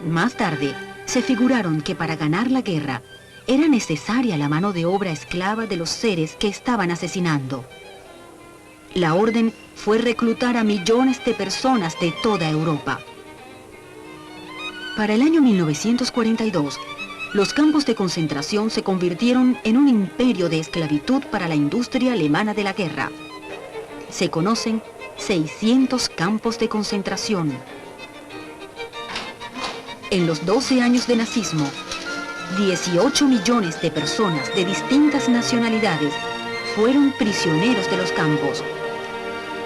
Más tarde, se figuraron que para ganar la guerra era necesaria la mano de obra esclava de los seres que estaban asesinando. La orden fue reclutar a millones de personas de toda Europa. Para el año 1942, los campos de concentración se convirtieron en un imperio de esclavitud para la industria alemana de la guerra. Se conocen 600 campos de concentración. En los 12 años de nazismo, 18 millones de personas de distintas nacionalidades fueron prisioneros de los campos.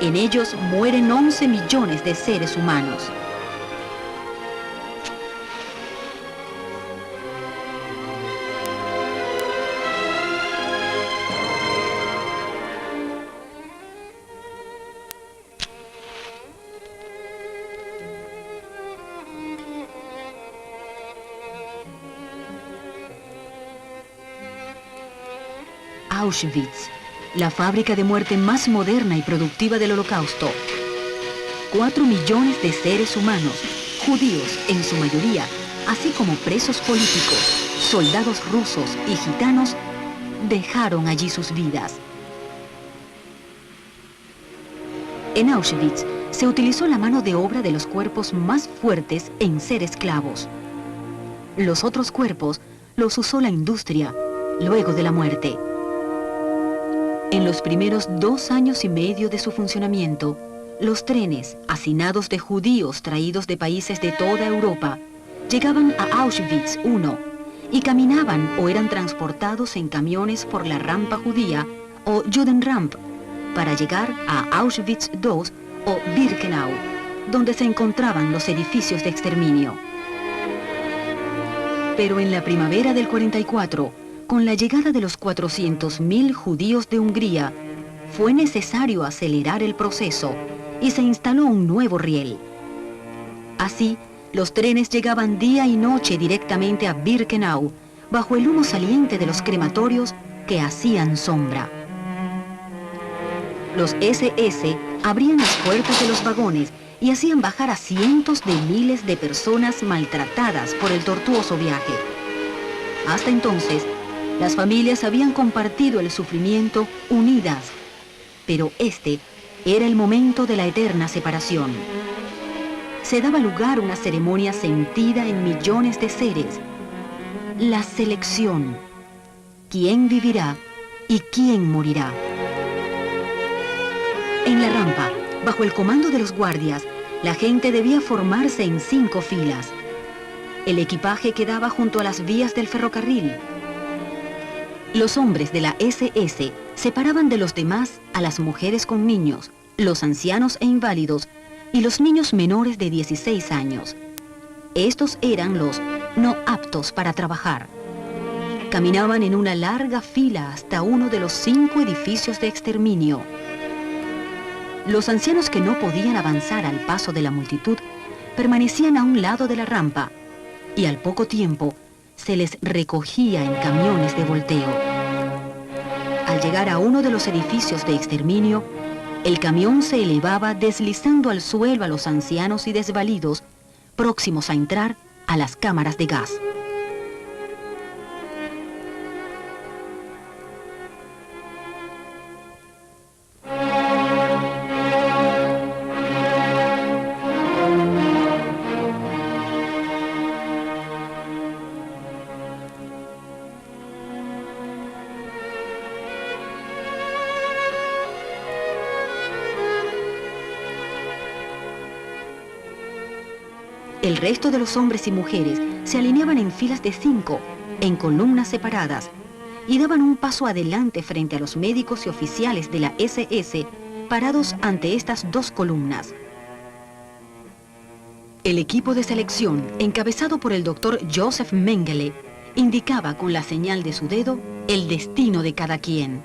En ellos mueren 11 millones de seres humanos. Auschwitz, la fábrica de muerte más moderna y productiva del Holocausto. 4 millones de seres humanos, judíos en su mayoría, así como presos políticos, soldados rusos y gitanos, dejaron allí sus vidas. En Auschwitz se utilizó la mano de obra de los cuerpos más fuertes en ser esclavos. Los otros cuerpos los usó la industria luego de la muerte. En los primeros 2 años y medio de su funcionamiento, los trenes hacinados de judíos traídos de países de toda Europa llegaban a Auschwitz I y caminaban o eran transportados en camiones por la rampa judía o Judenramp para llegar a Auschwitz II o Birkenau, donde se encontraban los edificios de exterminio. Pero en la primavera del 44, con la llegada de los 400.000 judíos de Hungría, fue necesario acelerar el proceso y se instaló un nuevo riel. Así, los trenes llegaban día y noche directamente a Birkenau, bajo el humo saliente de los crematorios que hacían sombra. Los SS abrían las puertas de los vagones y hacían bajar a cientos de miles de personas maltratadas por el tortuoso viaje. Hasta entonces, las familias habían compartido el sufrimiento unidas, pero este era el momento de la eterna separación. Se daba lugar a una ceremonia sentida en millones de seres. La selección. ¿Quién vivirá y quién morirá? En la rampa, bajo el comando de los guardias, la gente debía formarse en 5 filas. El equipaje quedaba junto a las vías del ferrocarril. Los hombres de la SS separaban de los demás a las mujeres con niños, los ancianos e inválidos y los niños menores de 16 años. Estos eran los no aptos para trabajar. Caminaban en una larga fila hasta uno de los 5 edificios de exterminio. Los ancianos que no podían avanzar al paso de la multitud permanecían a un lado de la rampa y al poco tiempo se les recogía en camiones de volteo. Al llegar a uno de los edificios de exterminio, el camión se elevaba deslizando al suelo a los ancianos y desvalidos, próximos a entrar a las cámaras de gas. El resto de los hombres y mujeres se alineaban en filas de 5, en columnas separadas, y daban un paso adelante frente a los médicos y oficiales de la SS parados ante estas 2 columnas. El equipo de selección, encabezado por el doctor Joseph Mengele, indicaba con la señal de su dedo el destino de cada quien.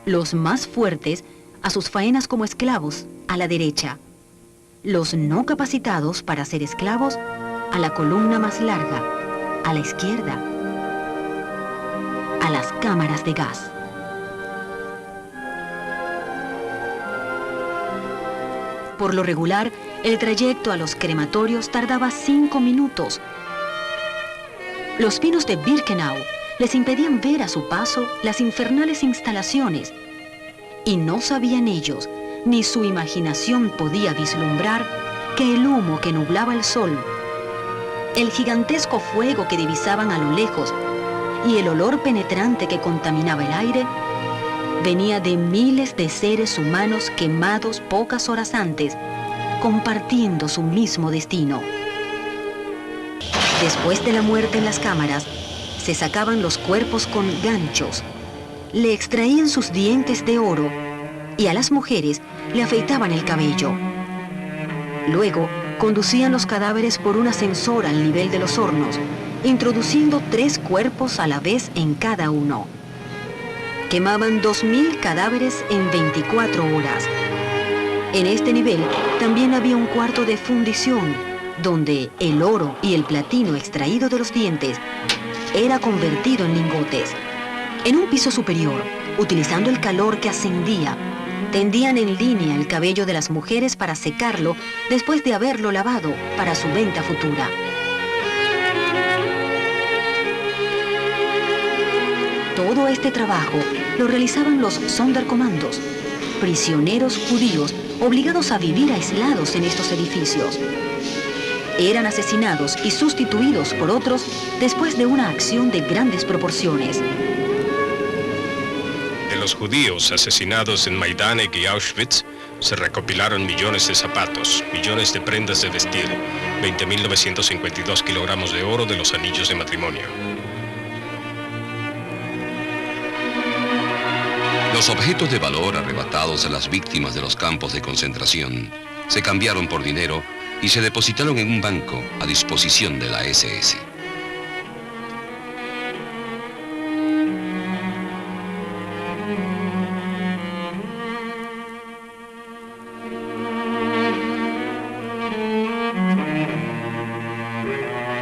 Los más fuertes a sus faenas como esclavos, a la derecha. Los no capacitados para ser esclavos, a la columna más larga, a la izquierda, a las cámaras de gas. Por lo regular, el trayecto a los crematorios tardaba 5 minutos. Los pinos de Birkenau les impedían ver a su paso las infernales instalaciones. Y no sabían ellos, ni su imaginación podía vislumbrar, que el humo que nublaba el sol, el gigantesco fuego que divisaban a lo lejos y el olor penetrante que contaminaba el aire, venía de miles de seres humanos quemados pocas horas antes, compartiendo su mismo destino. Después de la muerte en las cámaras, se sacaban los cuerpos con ganchos, le extraían sus dientes de oro y a las mujeres le afeitaban el cabello. Luego, conducían los cadáveres por un ascensor al nivel de los hornos, introduciendo 3 cuerpos a la vez en cada uno. Quemaban 2000 cadáveres en 24 horas. En este nivel también había un cuarto de fundición, donde el oro y el platino extraído de los dientes era convertido en lingotes. En un piso superior, utilizando el calor que ascendía, tendían en línea el cabello de las mujeres para secarlo después de haberlo lavado para su venta futura. Todo este trabajo lo realizaban los Sonderkommandos, prisioneros judíos obligados a vivir aislados en estos edificios. Eran asesinados y sustituidos por otros después de una acción de grandes proporciones. De los judíos asesinados en Majdanek y Auschwitz, se recopilaron millones de zapatos, millones de prendas de vestir, 20.952 kilogramos de oro de los anillos de matrimonio. Los objetos de valor arrebatados a las víctimas de los campos de concentración se cambiaron por dinero y se depositaron en un banco a disposición de la SS.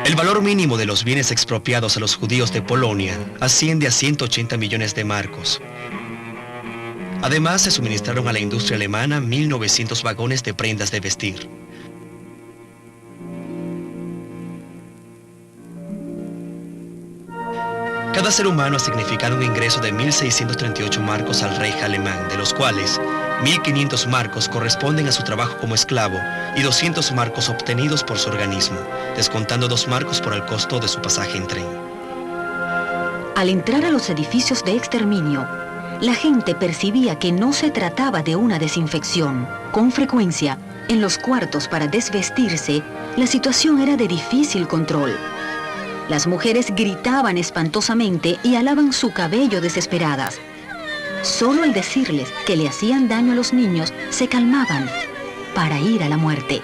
El valor mínimo de los bienes expropiados a los judíos de Polonia asciende a 180 millones de marcos. Además, se suministraron a la industria alemana 1.900 vagones de prendas de vestir. Cada ser humano ha significado un ingreso de 1.638 marcos al Reich alemán, de los cuales 1.500 marcos corresponden a su trabajo como esclavo y 200 marcos obtenidos por su organismo, descontando 2 marcos por el costo de su pasaje en tren. Al entrar a los edificios de exterminio, la gente percibía que no se trataba de una desinfección. Con frecuencia, en los cuartos para desvestirse, la situación era de difícil control. Las mujeres gritaban espantosamente y alaban su cabello desesperadas. Solo al decirles que le hacían daño a los niños, se calmaban para ir a la muerte.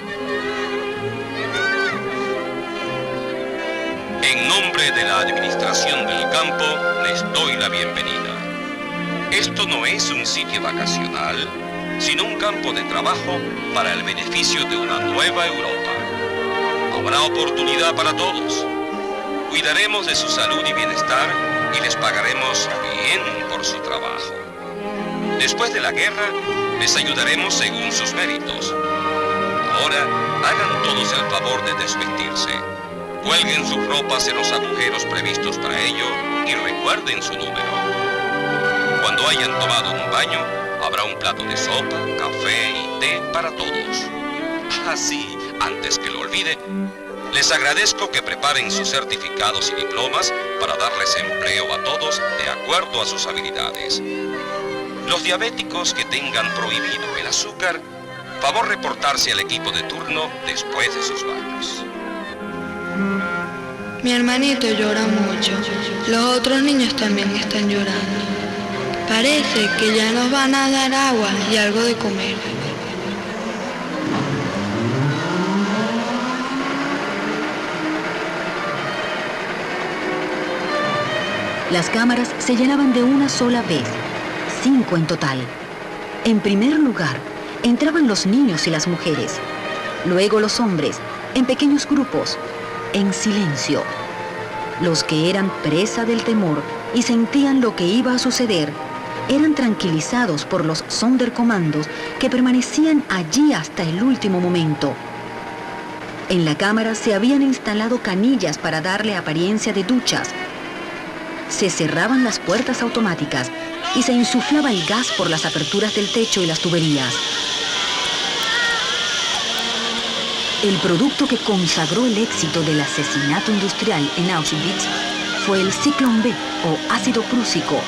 En nombre de la administración del campo, les doy la bienvenida. Esto no es un sitio vacacional, sino un campo de trabajo para el beneficio de una nueva Europa. Habrá oportunidad para todos. Cuidaremos de su salud y bienestar y les pagaremos bien por su trabajo. Después de la guerra, les ayudaremos según sus méritos. Ahora, hagan todos el favor de desvestirse. Cuelguen sus ropas en los agujeros previstos para ello y recuerden su número. Cuando hayan tomado un baño, habrá un plato de sopa, café y té para todos. Así, antes que lo olvide, les agradezco que preparen sus certificados y diplomas para darles empleo a todos de acuerdo a sus habilidades. Los diabéticos que tengan prohibido el azúcar, favor reportarse al equipo de turno después de sus baños. Mi hermanito llora mucho. Los otros niños también están llorando. Parece que ya nos van a dar agua y algo de comer. Las cámaras se llenaban de una sola vez, 5 en total. En primer lugar, entraban los niños y las mujeres. Luego los hombres, en pequeños grupos, en silencio. Los que eran presa del temor y sentían lo que iba a suceder, eran tranquilizados por los Sonderkommandos que permanecían allí hasta el último momento. En la cámara se habían instalado canillas para darle apariencia de duchas. Se cerraban las puertas automáticas y se insuflaba el gas por las aperturas del techo y las tuberías. El producto que consagró el éxito del asesinato industrial en Auschwitz fue el Zyklon B, o ácido prúsico,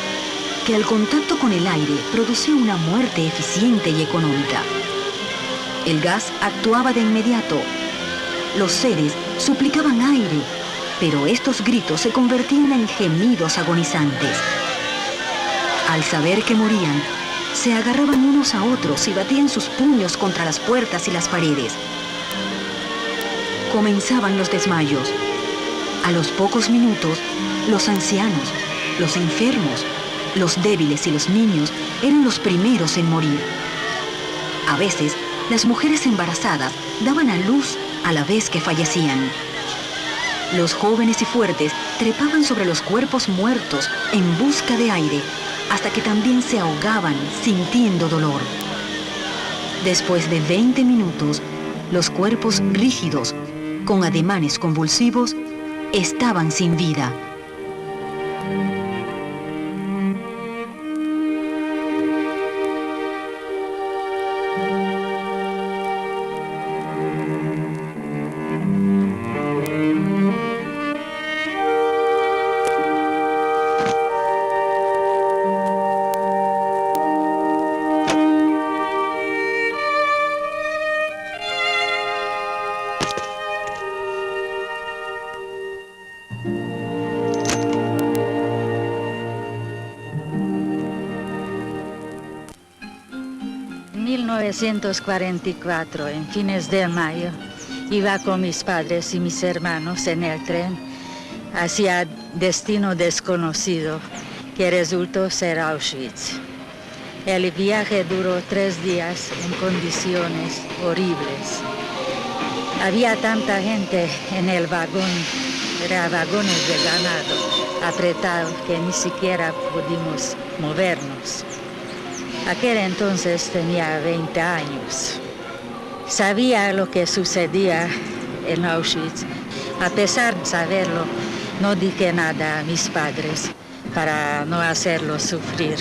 que al contacto con el aire producía una muerte eficiente y económica. El gas actuaba de inmediato. Los seres suplicaban aire, pero estos gritos se convertían en gemidos agonizantes. Al saber que morían, se agarraban unos a otros y batían sus puños contra las puertas y las paredes. Comenzaban los desmayos. A los pocos minutos, los ancianos, los enfermos, los débiles y los niños eran los primeros en morir. A veces, las mujeres embarazadas daban a luz a la vez que fallecían. Los jóvenes y fuertes trepaban sobre los cuerpos muertos en busca de aire, hasta que también se ahogaban sintiendo dolor. Después de 20 minutos, los cuerpos rígidos, con ademanes convulsivos, estaban sin vida. En 1944, en fines de mayo, iba con mis padres y mis hermanos en el tren hacia destino desconocido, que resultó ser Auschwitz. El viaje duró 3 días en condiciones horribles. Había tanta gente en el vagón, eran vagones de ganado, apretados que ni siquiera pudimos movernos. Aquel entonces tenía 20 años. Sabía lo que sucedía en Auschwitz. A pesar de saberlo, no dije nada a mis padres para no hacerlos sufrir.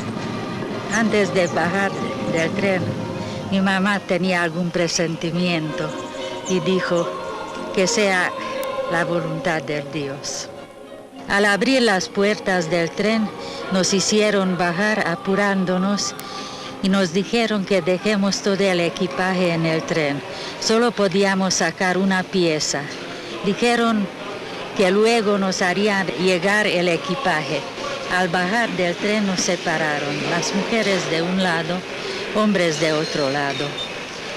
Antes de bajar del tren, mi mamá tenía algún presentimiento y dijo que sea la voluntad de Dios. Al abrir las puertas del tren, nos hicieron bajar apurándonos y nos dijeron que dejemos todo el equipaje en el tren. Solo podíamos sacar una pieza. Dijeron que luego nos harían llegar el equipaje. Al bajar del tren nos separaron, las mujeres de un lado, hombres de otro lado.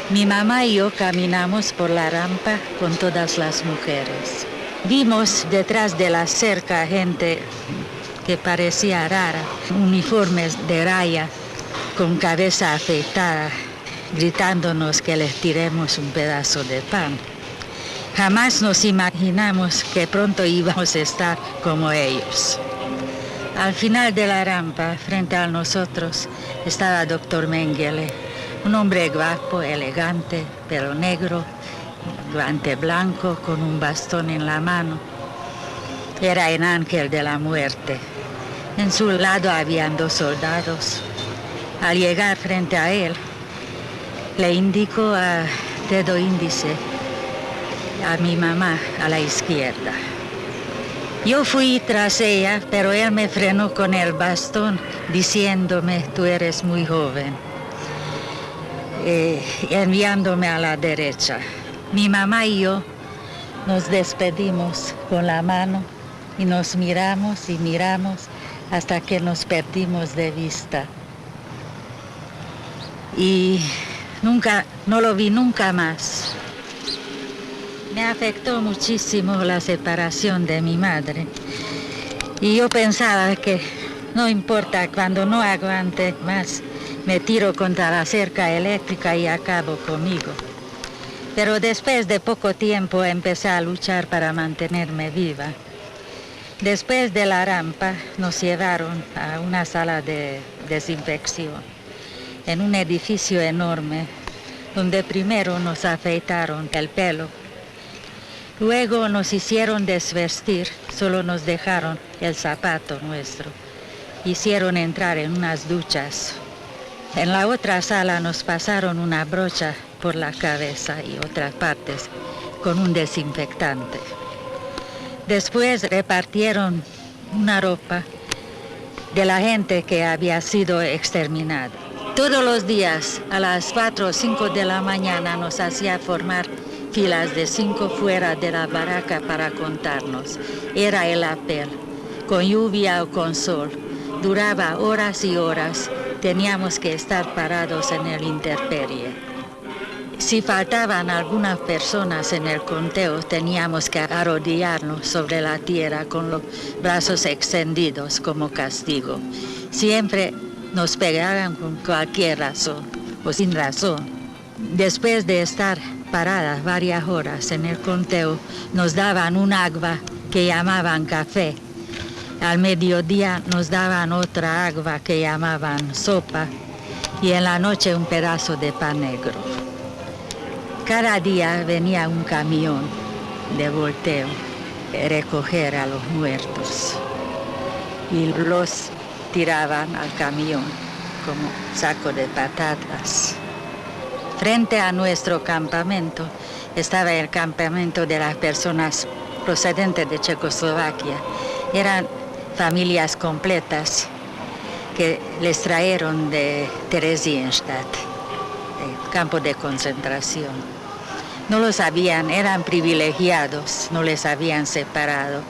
Mi mamá y yo caminamos por la rampa con todas las mujeres. Vimos detrás de la cerca gente que parecía rara, uniformes de raya, con cabeza afeitada, gritándonos que les tiremos un pedazo de pan. Jamás nos imaginamos que pronto íbamos a estar como ellos. Al final de la rampa, frente a nosotros, estaba el doctor Mengele, un hombre guapo, elegante, pelo negro, guante blanco, con un bastón en la mano. Era el ángel de la muerte. En su lado habían 2 soldados. Al llegar frente a él, le indicó a dedo índice a mi mamá a la izquierda. Yo fui tras ella, pero él me frenó con el bastón, diciéndome, tú eres muy joven, enviándome a la derecha. Mi mamá y yo nos despedimos con la mano y nos miramos y miramos hasta que nos perdimos de vista. Y no lo vi nunca más. Me afectó muchísimo la separación de mi madre. Y yo pensaba que no importa, cuando no aguante más, me tiro contra la cerca eléctrica y acabo conmigo. Pero después de poco tiempo empecé a luchar para mantenerme viva. Después de la rampa nos llevaron a una sala de desinfección en un edificio enorme donde primero nos afeitaron el pelo. Luego nos hicieron desvestir, solo nos dejaron el zapato nuestro. Hicieron entrar en unas duchas. En la otra sala nos pasaron una brocha por la cabeza y otras partes con un desinfectante. Después repartieron una ropa de la gente que había sido exterminada. Todos los días a las 4 o 5 de la mañana nos hacía formar filas de 5 fuera de la baraca para contarnos. Era el apel, con lluvia o con sol. Duraba horas y horas. Teníamos que estar parados en el intemperie. Si faltaban algunas personas en el conteo, teníamos que arrodillarnos sobre la tierra con los brazos extendidos como castigo. Siempre nos pegaban con cualquier razón o sin razón. Después de estar paradas varias horas en el conteo, nos daban un agua que llamaban café. Al mediodía nos daban otra agua que llamaban sopa y en la noche un pedazo de pan negro. Cada día venía un camión de volteo a recoger a los muertos y los tiraban al camión como saco de patatas. Frente a nuestro campamento estaba el campamento de las personas procedentes de Checoslovaquia. Eran familias completas que les trajeron de Theresienstadt, el campo de concentración. No lo sabían, eran privilegiados, no les habían separado.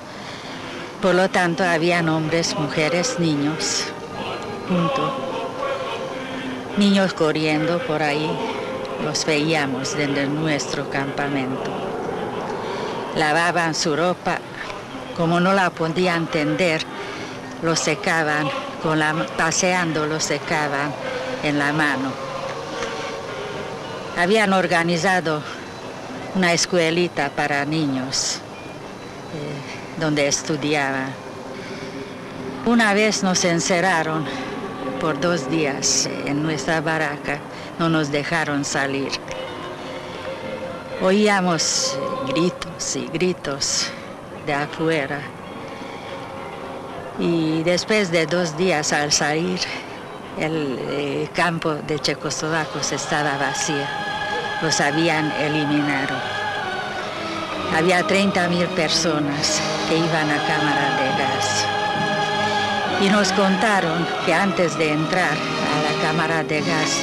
Por lo tanto, habían hombres, mujeres, niños, juntos. Niños corriendo por ahí, los veíamos desde nuestro campamento. Lavaban su ropa, como no la podían tender, lo secaban, paseando lo secaban en la mano. Habían organizado una escuelita para niños donde estudiaban. Una vez nos encerraron por 2 días en nuestra baraca, no nos dejaron salir. Oíamos gritos y gritos de afuera. Y después de 2 días al salir, el campo de checoslovacos estaba vacío. Los habían eliminado. Había 30.000 personas que iban a cámara de gas. Y nos contaron que antes de entrar a la cámara de gas,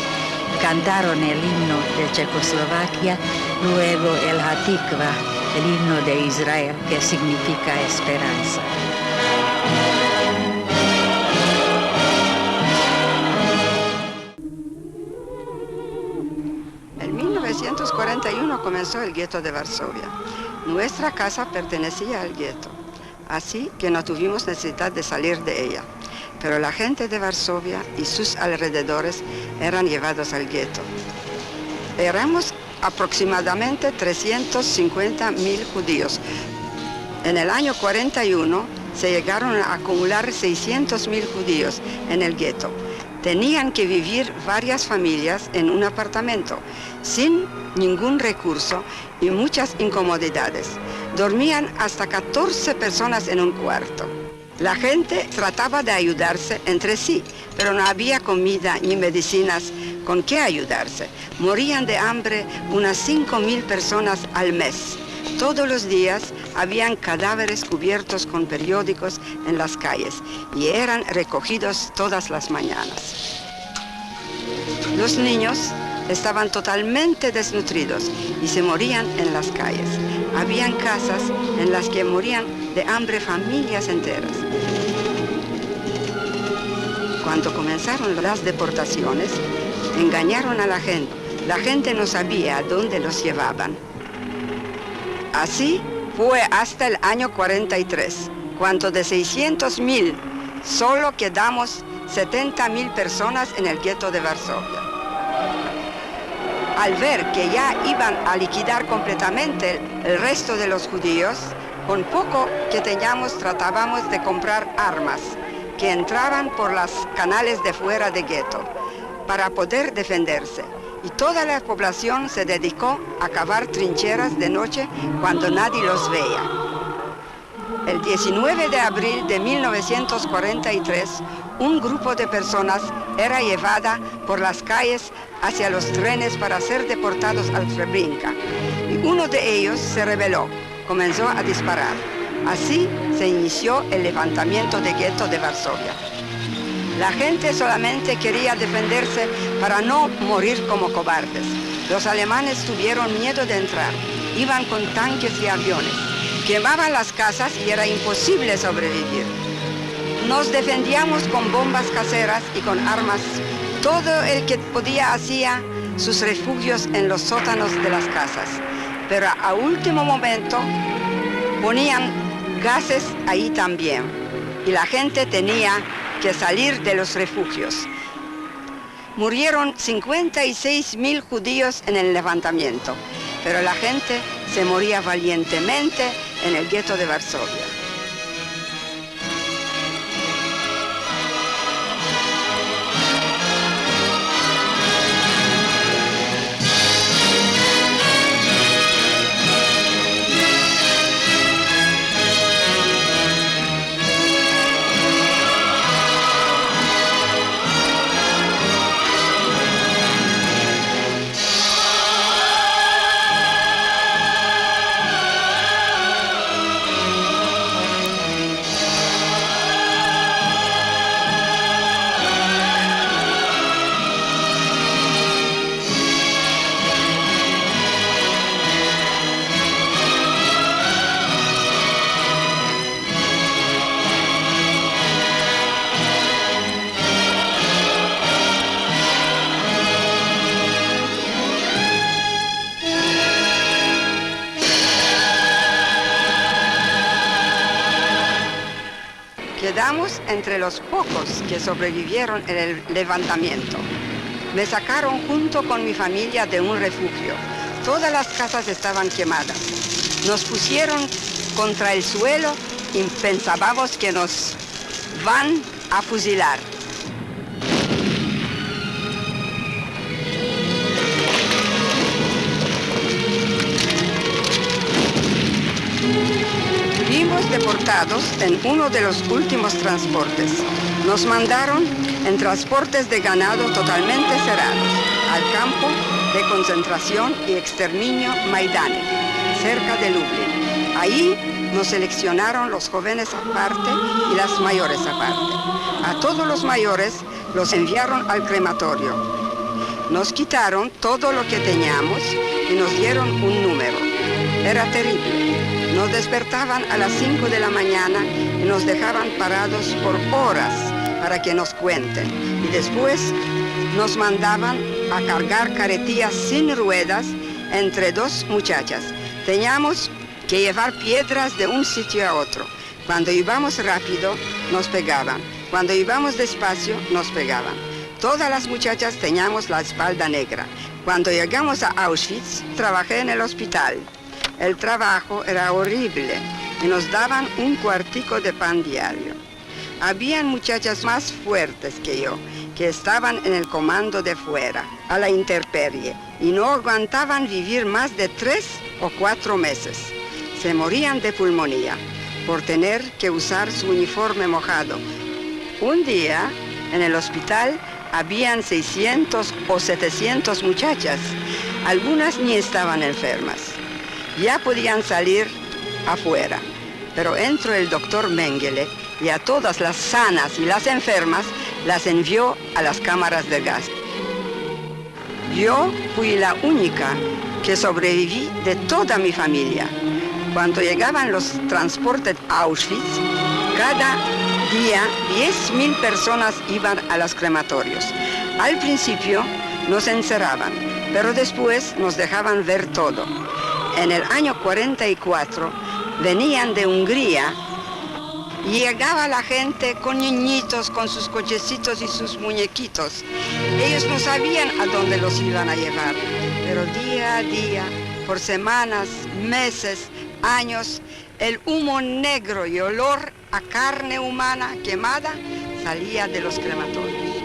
cantaron el himno de Checoslovaquia, luego el Hatikva, el himno de Israel, que significa esperanza. En 1941 comenzó el gueto de Varsovia. Nuestra casa pertenecía al gueto, así que no tuvimos necesidad de salir de ella. Pero la gente de Varsovia y sus alrededores eran llevados al gueto. Éramos aproximadamente 350.000 judíos. En el año 41 se llegaron a acumular 600.000 judíos en el gueto. Tenían que vivir varias familias en un apartamento, sin ningún recurso y muchas incomodidades. Dormían hasta 14 personas en un cuarto. La gente trataba de ayudarse entre sí, pero no había comida ni medicinas con qué ayudarse. Morían de hambre unas 5.000 personas al mes. Todos los días habían cadáveres cubiertos con periódicos en las calles y eran recogidos todas las mañanas. Los niños estaban totalmente desnutridos y se morían en las calles. Habían casas en las que morían de hambre familias enteras. Cuando comenzaron las deportaciones, engañaron a la gente. La gente no sabía a dónde los llevaban. Así fue hasta el año 43, cuando de 600.000 solo quedamos 70.000 personas en el gueto de Varsovia. Al ver que ya iban a liquidar completamente el resto de los judíos, Con poco que teníamos tratábamos de comprar armas que entraban por los canales de fuera de gueto para poder defenderse. Y toda la población se dedicó a cavar trincheras de noche cuando nadie los veía. El 19 de abril de 1943, un grupo de personas era llevada por las calles hacia los trenes para ser deportados a Treblinka. Y uno de ellos se rebeló, comenzó a disparar. Así se inició el levantamiento del gueto de Varsovia. La gente solamente quería defenderse para no morir como cobardes. Los alemanes tuvieron miedo de entrar. Iban con tanques y aviones. Quemaban las casas y era imposible sobrevivir. Nos defendíamos con bombas caseras y con armas. Todo el que podía hacía sus refugios en los sótanos de las casas. Pero a último momento ponían gases ahí también. Y la gente tenía que salir de los refugios. Murieron 56.000 judíos en el levantamiento, pero la gente se moría valientemente en el gueto de Varsovia. Quedamos entre los pocos que sobrevivieron en el levantamiento. Me sacaron junto con mi familia de un refugio. Todas las casas estaban quemadas. Nos pusieron contra el suelo y pensábamos que nos van a fusilar. Fuimos deportados en uno de los últimos transportes. Nos mandaron en transportes de ganado totalmente cerrados al campo de concentración y exterminio Majdanek, cerca de Lublin. Ahí nos seleccionaron los jóvenes aparte y las mayores aparte. A todos los mayores los enviaron al crematorio. Nos quitaron todo lo que teníamos y nos dieron un número. Era terrible. Nos despertaban a las 5 de la mañana y nos dejaban parados por horas para que nos cuenten. Y después nos mandaban a cargar carretillas sin ruedas entre dos muchachas. Teníamos que llevar piedras de un sitio a otro. Cuando íbamos rápido, nos pegaban. Cuando íbamos despacio, nos pegaban. Todas las muchachas teníamos la espalda negra. Cuando llegamos a Auschwitz, trabajé en el hospital. El trabajo era horrible y nos daban un cuartico de pan diario. Habían muchachas más fuertes que yo, que estaban en el comando de fuera, a la intemperie, y no aguantaban vivir más de 3 o 4 meses. Se morían de pulmonía por tener que usar su uniforme mojado. Un día, en el hospital, habían 600 o 700 muchachas. Algunas ni estaban enfermas. Ya podían salir afuera, pero entró el doctor Mengele y a todas las sanas y las enfermas las envió a las cámaras de gas. Yo fui la única que sobreviví de toda mi familia. Cuando llegaban los transportes a Auschwitz, cada día 10.000 personas iban a los crematorios. Al principio nos encerraban, pero después nos dejaban ver todo. En el año 44 venían de Hungría y llegaba la gente con niñitos, con sus cochecitos y sus muñequitos. Ellos no sabían a dónde los iban a llevar, pero día a día, por semanas, meses, años, El humo negro y olor a carne humana quemada salía de los crematorios.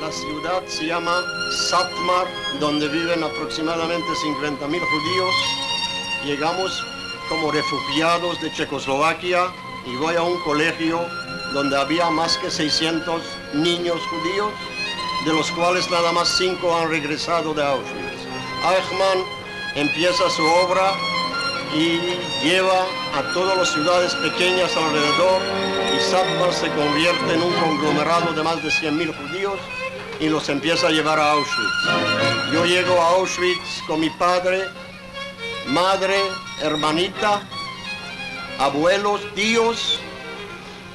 La ciudad se llama Satmar, donde viven aproximadamente 50.000 judíos. Llegamos como refugiados de Checoslovaquia y voy a un colegio donde había más que 600 niños judíos, de los cuales nada más 5 han regresado de Auschwitz. Eichmann empieza su obra y lleva a todas las ciudades pequeñas alrededor, y Satmar se convierte en un conglomerado de más de 100.000 judíos y los empieza a llevar a Auschwitz. Yo llego a Auschwitz con mi padre, madre, hermanita, abuelos, tíos.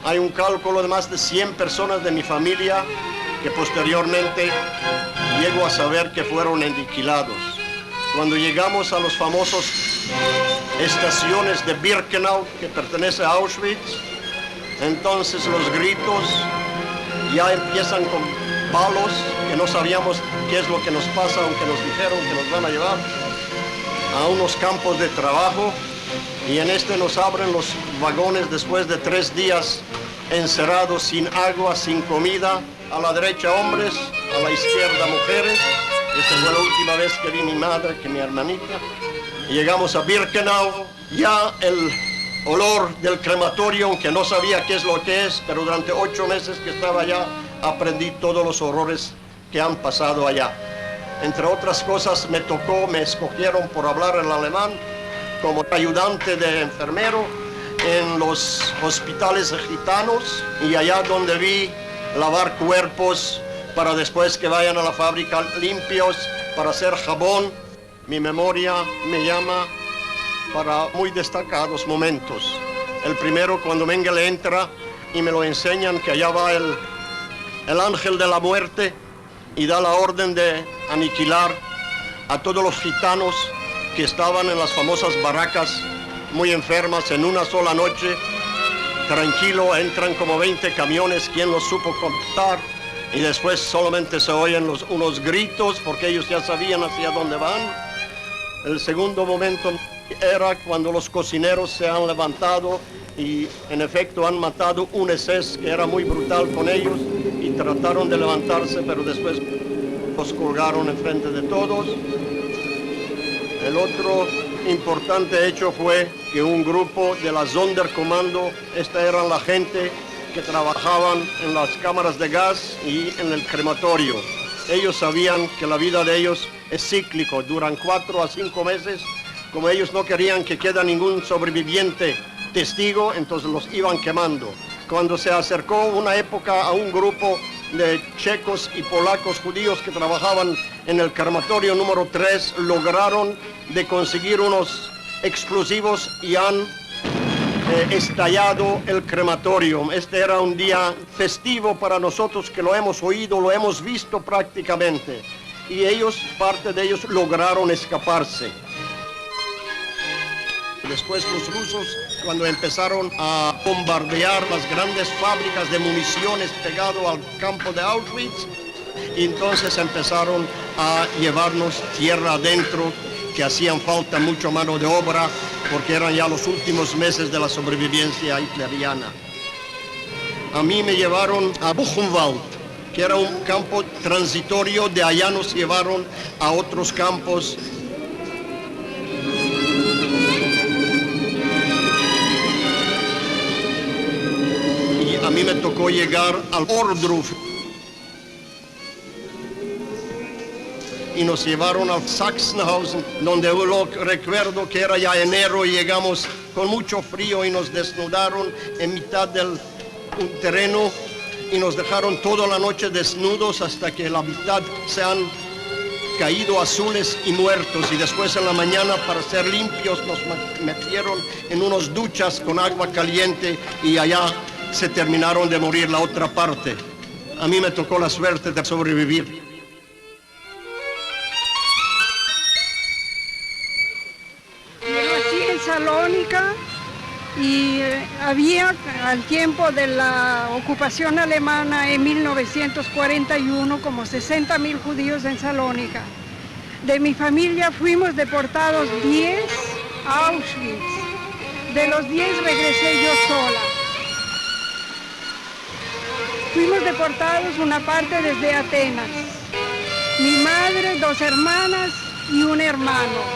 Hay un cálculo de más de 100 personas de mi familia que posteriormente llego a saber que fueron aniquilados. Cuando llegamos a los famosos estaciones de Birkenau, que pertenece a Auschwitz, entonces los gritos ya empiezan con palos, que no sabíamos qué es lo que nos pasa, aunque nos dijeron que nos van a llevar a unos campos de trabajo, y en este nos abren los vagones después de 3 días encerrados, sin agua, sin comida. A la derecha hombres, a la izquierda mujeres. Esta fue la última vez que vi mi madre, que mi hermanita. Y llegamos a Birkenau, ya el olor del crematorio, aunque no sabía qué es lo que es, pero durante 8 meses que estaba allá, aprendí todos los horrores que han pasado allá. Entre otras cosas, me escogieron por hablar el alemán como ayudante de enfermero en los hospitales gitanos, y allá donde vi lavar cuerpos para después que vayan a la fábrica limpios para hacer jabón. Mi memoria me llama para muy destacados momentos. El primero, cuando Mengele entra y me lo enseñan que allá va el ángel de la muerte y da la orden de aniquilar a todos los gitanos que estaban en las famosas barracas muy enfermas. En una sola noche, tranquilo, entran como 20 camiones, ¿quién los supo contar? Y después solamente se oyen unos gritos, porque ellos ya sabían hacia dónde van. El segundo momento era cuando los cocineros se han levantado y en efecto han matado un SS que era muy brutal con ellos, y trataron de levantarse, pero después los colgaron enfrente de todos. El otro importante hecho fue que un grupo de la Sonderkommando, esta era la gente que trabajaban en las cámaras de gas y en el crematorio. Ellos sabían que la vida de ellos es cíclico, duran 4 a 5 meses. Como ellos no querían que quede ningún sobreviviente testigo, entonces los iban quemando. Cuando se acercó una época a un grupo de checos y polacos judíos que trabajaban en el crematorio número 3 lograron de conseguir unos explosivos y han estallado el crematorio. Este era un día festivo para nosotros que lo hemos oído, lo hemos visto prácticamente. Y ellos, parte de ellos, lograron escaparse. Después los rusos, cuando empezaron a bombardear las grandes fábricas de municiones pegado al campo de Auschwitz, entonces empezaron a llevarnos tierra adentro, que hacían falta mucha mano de obra, porque eran ya los últimos meses de la sobrevivencia hitleriana. A mí me llevaron a Buchenwald, que era un campo transitorio, de allá nos llevaron a otros campos. Y a mí me tocó llegar al Ohrdruf. Y nos llevaron al Sachsenhausen, donde yo recuerdo que era ya enero y llegamos con mucho frío y nos desnudaron en mitad del terreno y nos dejaron toda la noche desnudos hasta que la mitad se han caído azules y muertos, y después en la mañana, para ser limpios, nos metieron en unas duchas con agua caliente y allá se terminaron de morir la otra parte. A mí me tocó la suerte de sobrevivir. Salónica, y había al tiempo de la ocupación alemana en 1941 como 60.000 judíos en Salónica. De mi familia fuimos deportados 10 a Auschwitz. De los 10 regresé yo sola. Fuimos deportados una parte desde Atenas. Mi madre, 2 hermanas y un hermano.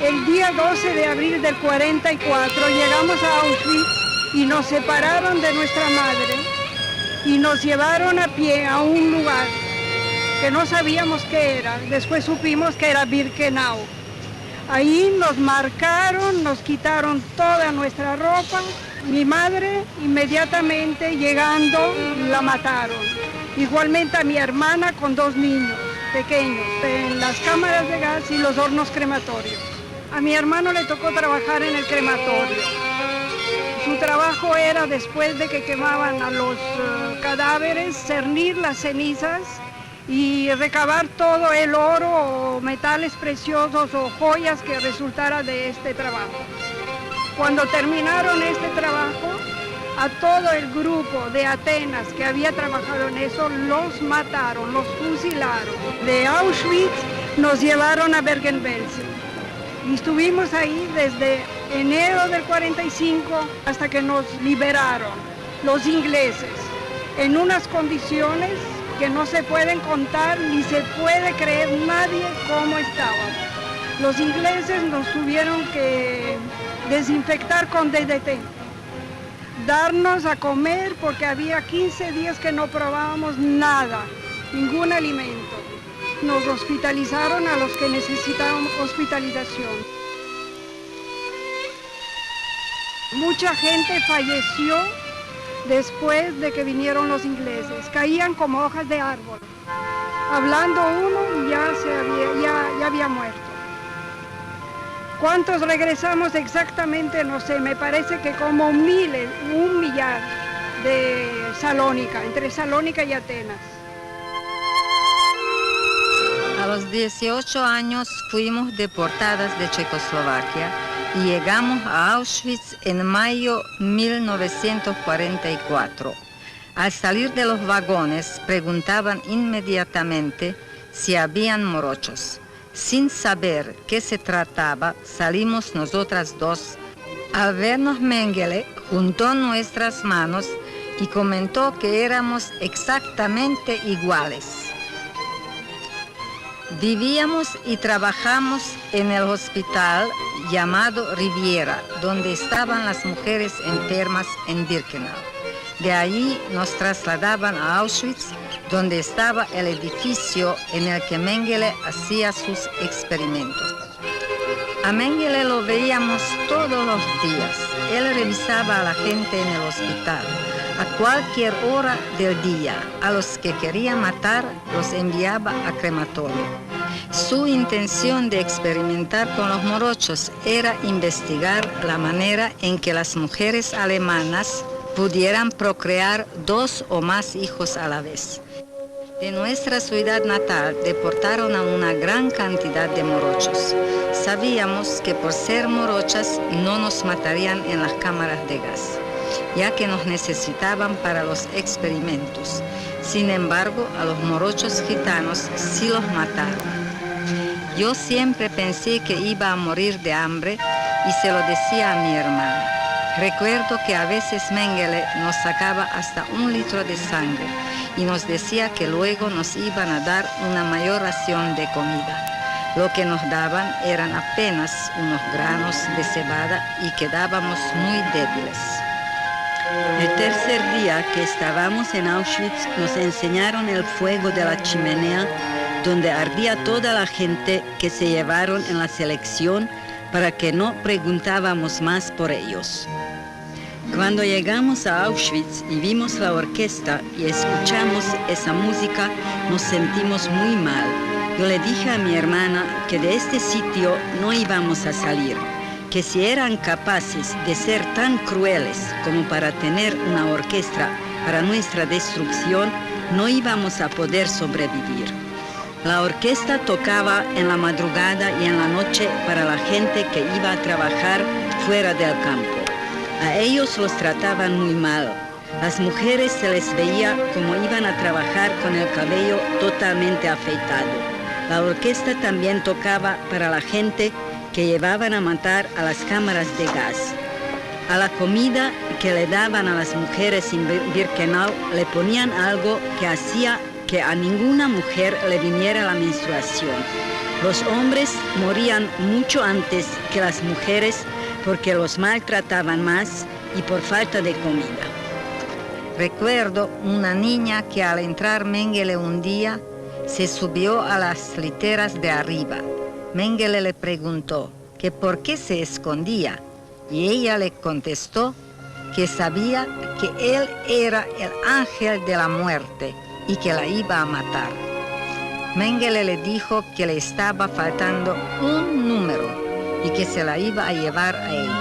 El día 12 de abril del 44 llegamos a Auschwitz y nos separaron de nuestra madre y nos llevaron a pie a un lugar que no sabíamos qué era. Después supimos que era Birkenau. Ahí nos marcaron, nos quitaron toda nuestra ropa. Mi madre inmediatamente llegando la mataron. Igualmente a mi hermana con 2 niños pequeños en las cámaras de gas y los hornos crematorios. A mi hermano le tocó trabajar en el crematorio. Su trabajo era, después de que quemaban a los cadáveres, cernir las cenizas y recabar todo el oro o metales preciosos o joyas que resultara de este trabajo. Cuando terminaron este trabajo, a todo el grupo de Atenas que había trabajado en eso, los mataron, los fusilaron. De Auschwitz nos llevaron a Bergen-Belsen. Y estuvimos ahí desde enero del 45 hasta que nos liberaron los ingleses, en unas condiciones que no se pueden contar ni se puede creer nadie cómo estábamos. Los ingleses nos tuvieron que desinfectar con DDT, darnos a comer porque había 15 días que no probábamos nada, ningún alimento. Nos hospitalizaron a los que necesitaban hospitalización. Mucha gente falleció después de que vinieron los ingleses. Caían como hojas de árbol. Hablando uno ya había muerto. ¿Cuántos regresamos exactamente? No sé, me parece que como 1 millar de Salónica, entre Salónica y Atenas. A los 18 años fuimos deportadas de Checoslovaquia y llegamos a Auschwitz en mayo de 1944. Al salir de los vagones preguntaban inmediatamente si habían morochos. Sin saber qué se trataba, salimos nosotras 2. Al vernos, Mengele juntó nuestras manos y comentó que éramos exactamente iguales. Vivíamos y trabajamos en el hospital llamado Riviera, donde estaban las mujeres enfermas en Birkenau. De allí nos trasladaban a Auschwitz, donde estaba el edificio en el que Mengele hacía sus experimentos. A Mengele lo veíamos todos los días. él revisaba a la gente en el hospital. A cualquier hora del día, a los que quería matar, los enviaba a crematorio. Su intención de experimentar con los morochos era investigar la manera en que las mujeres alemanas pudieran procrear 2 o más hijos a la vez. De nuestra ciudad natal deportaron a una gran cantidad de morochos. Sabíamos que por ser morochas no nos matarían en las cámaras de gas, ya que nos necesitaban para los experimentos. Sin embargo, a los morochos gitanos sí los mataron. Yo siempre pensé que iba a morir de hambre y se lo decía a mi hermana. Recuerdo que a veces Mengele nos sacaba hasta 1 litro de sangre y nos decía que luego nos iban a dar una mayor ración de comida. Lo que nos daban eran apenas unos granos de cebada y quedábamos muy débiles. El tercer día que estábamos en Auschwitz nos enseñaron el fuego de la chimenea donde ardía toda la gente que se llevaron en la selección para que no preguntábamos más por ellos. Cuando llegamos a Auschwitz y vimos la orquesta y escuchamos esa música, nos sentimos muy mal. Yo le dije a mi hermana que de este sitio no íbamos a salir, que si eran capaces de ser tan crueles como para tener una orquesta para nuestra destrucción, no íbamos a poder sobrevivir. La orquesta tocaba en la madrugada y en la noche para la gente que iba a trabajar fuera del campo. A ellos los trataban muy mal. Las mujeres se les veía como iban a trabajar con el cabello totalmente afeitado. La orquesta también tocaba para la gente que llevaban a matar a las cámaras de gas. A la comida que le daban a las mujeres en Birkenau le ponían algo que hacía que a ninguna mujer le viniera la menstruación. Los hombres morían mucho antes que las mujeres porque los maltrataban más y por falta de comida. Recuerdo una niña que al entrar Mengele un día se subió a las literas de arriba. Mengele le preguntó que por qué se escondía y ella le contestó que sabía que él era el ángel de la muerte y que la iba a matar. Mengele le dijo que le estaba faltando un número y que se la iba a llevar a ella.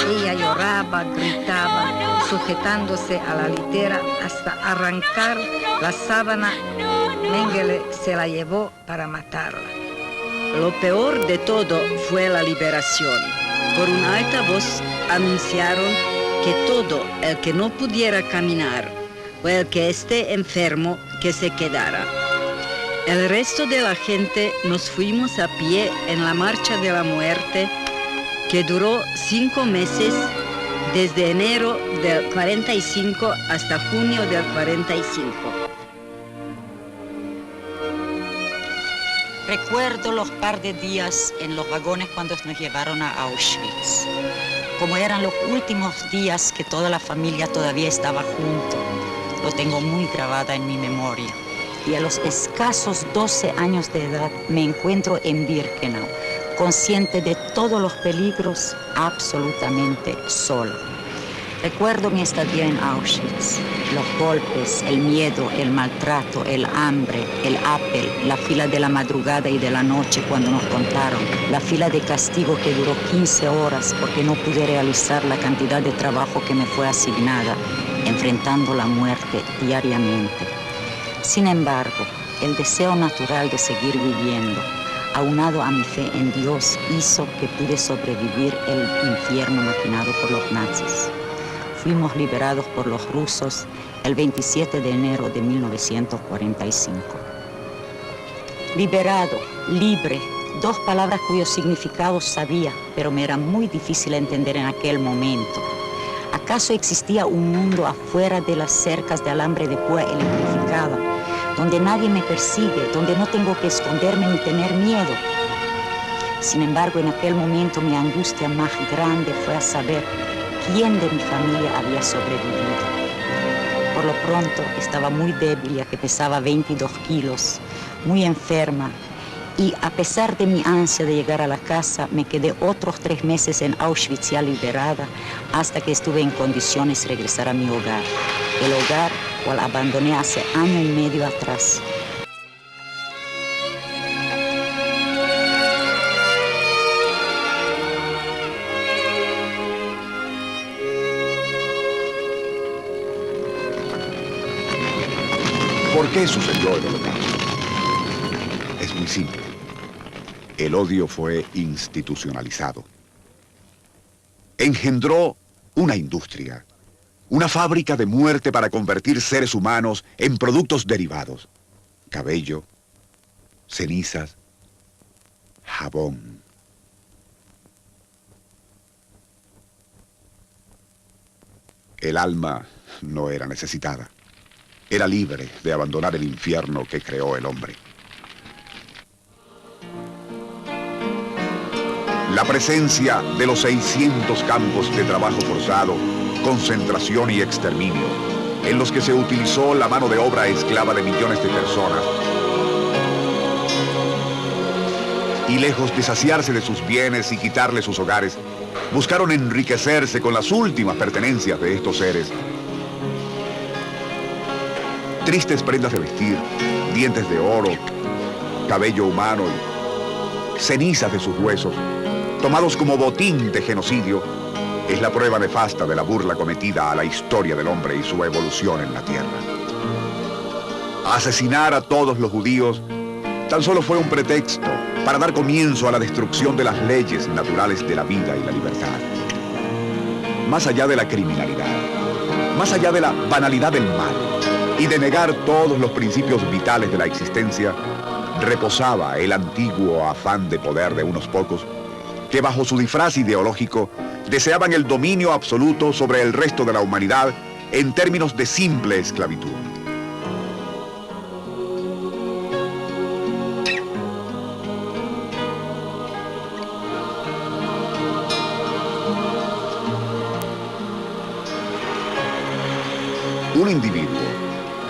Ella lloraba, gritaba, sujetándose a la litera hasta arrancar la sábana. Mengele se la llevó para matarla. Lo peor de todo fue la liberación. Por una alta voz anunciaron que todo el que no pudiera caminar o el que esté enfermo, que se quedara. El resto de la gente nos fuimos a pie en la marcha de la muerte, que duró 5 meses, desde enero del 45 hasta junio del 45. Recuerdo los par de días en los vagones cuando nos llevaron a Auschwitz. Como eran los últimos días que toda la familia todavía estaba junto, lo tengo muy grabada en mi memoria. Y a los escasos 12 años de edad me encuentro en Birkenau, consciente de todos los peligros, absolutamente sola. Recuerdo mi estadía en Auschwitz, los golpes, el miedo, el maltrato, el hambre, el apel, la fila de la madrugada y de la noche cuando nos contaron, la fila de castigo que duró 15 horas porque no pude realizar la cantidad de trabajo que me fue asignada, enfrentando la muerte diariamente. Sin embargo, el deseo natural de seguir viviendo, aunado a mi fe en Dios, hizo que pude sobrevivir el infierno maquinado por los nazis. Fuimos liberados por los rusos el 27 de enero de 1945. Liberado, libre, 2 palabras cuyos significados sabía, pero me era muy difícil entender en aquel momento. ¿Acaso existía un mundo afuera de las cercas de alambre de púa electrificada, donde nadie me persigue, donde no tengo que esconderme ni tener miedo? Sin embargo, en aquel momento mi angustia más grande fue a saber quién de mi familia había sobrevivido. Por lo pronto estaba muy débil, ya que pesaba 22 kilos, muy enferma, Y a pesar de mi ansia de llegar a la casa, me quedé otros 3 meses en Auschwitz ya liberada, hasta que estuve en condiciones de regresar a mi hogar. El hogar cual abandoné hace 1 año y medio atrás. ¿Por qué sucedió el Holocausto? Es muy simple. El odio fue institucionalizado. Engendró una industria, una fábrica de muerte para convertir seres humanos en productos derivados. Cabello, cenizas, jabón. El alma no era necesitada. Era libre de abandonar el infierno que creó el hombre. La presencia de los 600 campos de trabajo forzado, concentración y exterminio, en los que se utilizó la mano de obra esclava de millones de personas, y lejos de saciarse de sus bienes y quitarles sus hogares, buscaron enriquecerse con las últimas pertenencias de estos seres. Tristes prendas de vestir, dientes de oro, cabello humano y cenizas de sus huesos, tomados como botín de genocidio, es la prueba nefasta de la burla cometida a la historia del hombre y su evolución en la tierra. Asesinar a todos los judíos tan solo fue un pretexto para dar comienzo a la destrucción de las leyes naturales de la vida y la libertad. Más allá de la criminalidad, más allá de la banalidad del mal y de negar todos los principios vitales de la existencia, reposaba el antiguo afán de poder de unos pocos que bajo su disfraz ideológico deseaban el dominio absoluto sobre el resto de la humanidad en términos de simple esclavitud. Un individuo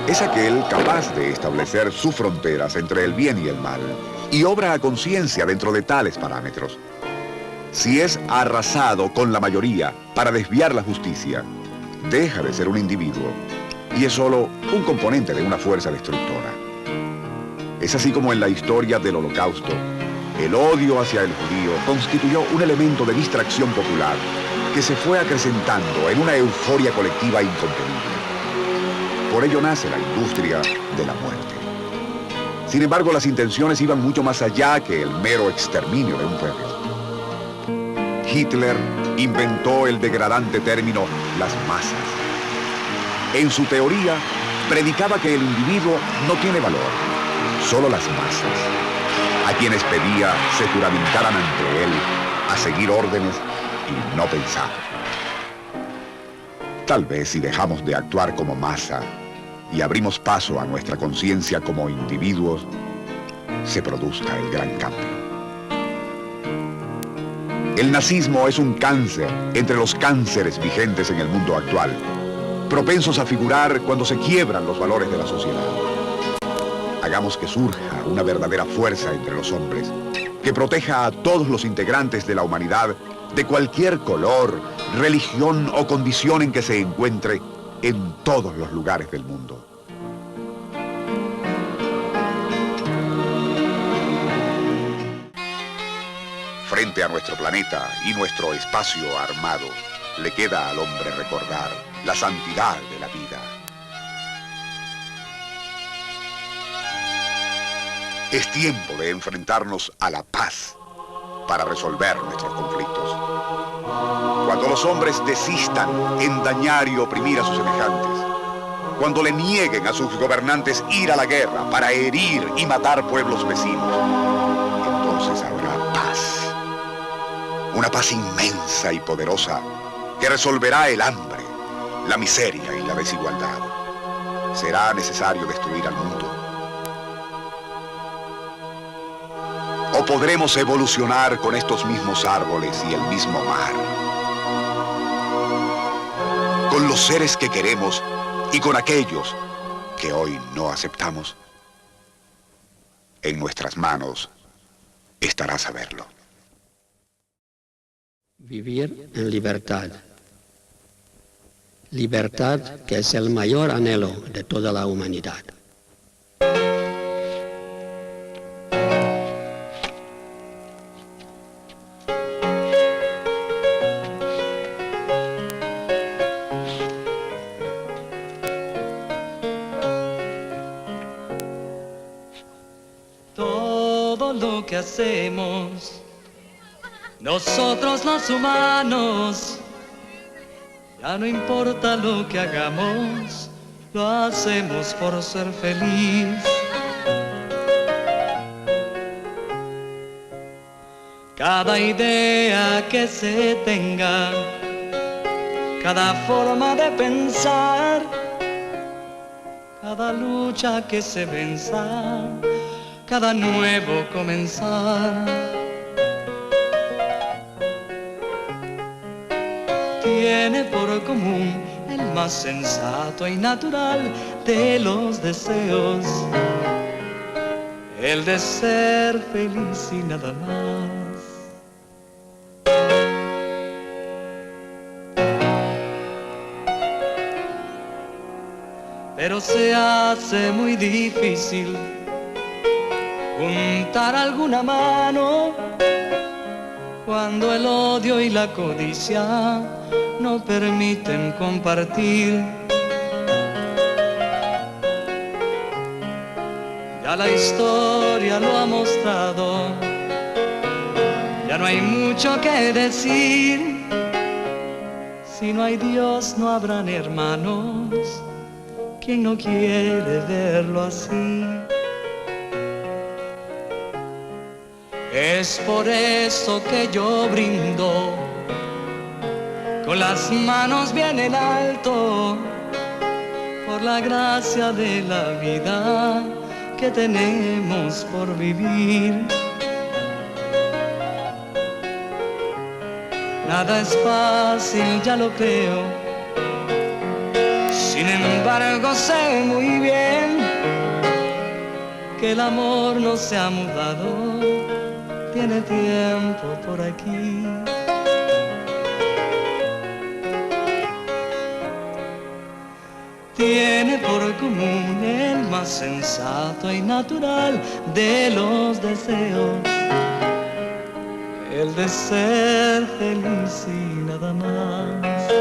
es aquel capaz de establecer sus fronteras entre el bien y el mal y obra a conciencia dentro de tales parámetros. Si es arrasado con la mayoría para desviar la justicia, deja de ser un individuo y es solo un componente de una fuerza destructora. Es así como en la historia del Holocausto, el odio hacia el judío constituyó un elemento de distracción popular que se fue acrecentando en una euforia colectiva incontenible. Por ello nace la industria de la muerte. Sin embargo, las intenciones iban mucho más allá que el mero exterminio de un pueblo. Hitler inventó el degradante término las masas. En su teoría, predicaba que el individuo no tiene valor, solo las masas, a quienes pedía se juramentaran ante él a seguir órdenes y no pensar. Tal vez si dejamos de actuar como masa y abrimos paso a nuestra conciencia como individuos, se produzca el gran cambio. El nazismo es un cáncer entre los cánceres vigentes en el mundo actual, propensos a figurar cuando se quiebran los valores de la sociedad. Hagamos que surja una verdadera fuerza entre los hombres, que proteja a todos los integrantes de la humanidad de cualquier color, religión o condición en que se encuentre en todos los lugares del mundo. Frente a nuestro planeta y nuestro espacio armado, le queda al hombre recordar la santidad de la vida. Es tiempo de enfrentarnos a la paz para resolver nuestros conflictos. Cuando los hombres desistan en dañar y oprimir a sus semejantes, cuando le nieguen a sus gobernantes ir a la guerra para herir y matar pueblos vecinos, entonces habrá paz. Una paz inmensa y poderosa que resolverá el hambre, la miseria y la desigualdad. Será necesario destruir al mundo. ¿O podremos evolucionar con estos mismos árboles y el mismo mar? Con los seres que queremos y con aquellos que hoy no aceptamos. En nuestras manos estarás a verlo. Vivir en libertad. Libertad que es el mayor anhelo de toda la humanidad. Todo lo que hacemos, nosotros los humanos, ya no importa lo que hagamos, lo hacemos por ser feliz. Cada idea que se tenga, cada forma de pensar, cada lucha que se venza, cada nuevo comenzar, tiene por común el más sensato y natural de los deseos, el de ser feliz y nada más. Pero se hace muy difícil juntar alguna mano cuando el odio y la codicia no permiten compartir. Ya la historia lo ha mostrado, ya no hay mucho que decir. Si no hay Dios no habrán hermanos, ¿quién no quiere verlo así? Es por eso que yo brindo con las manos bien en alto, por la gracia de la vida que tenemos por vivir. Nada es fácil, ya lo creo, sin embargo sé muy bien que el amor no se ha mudado, tiene tiempo por aquí. Tiene por común el más sensato y natural de los deseos, el de ser feliz y nada más.